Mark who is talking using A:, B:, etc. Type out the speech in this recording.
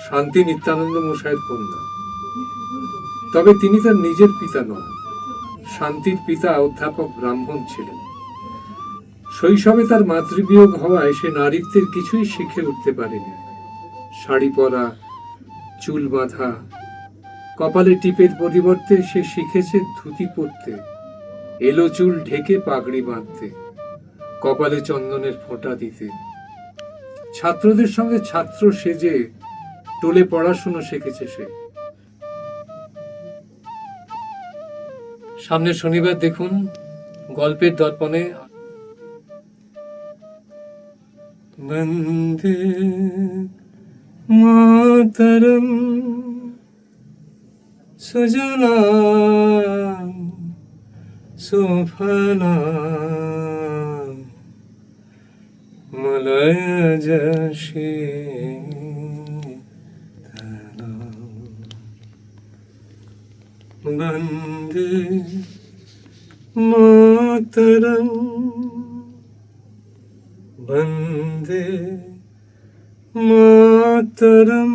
A: শান্তি নিত্যানন্দ মশাইয়ের কন্যা। তবে তিনি তার নিজের পিতা নন। শান্তির পিতা অধ্যাপক ব্রাহ্মণ ছিলেন। শৈশবে তার মাতৃবিয়োগ হওয়ায় সে নারীত্বের কিছুই শিখে উঠতে পারেনি। শাড়ি পরা, চুল বাঁধা, কপালে টিপের পরিবর্তে সে শিখেছে ধুতি পরতে, এলো চুল ঢেকে পাগড়ি বাঁধতে, কপালে চন্দনের ফোঁটা দিতে। ছাত্রদের সঙ্গে ছাত্র সেজে টোলে পড়াশুনো শিখেছে সে। সামনের শনিবার দেখুন গল্পের দর্পণে বন্দে মাতরম সুজলাম সুফলাম মলয়জ শীতলাম বন্দে মাতরম বন্দে মাতরম।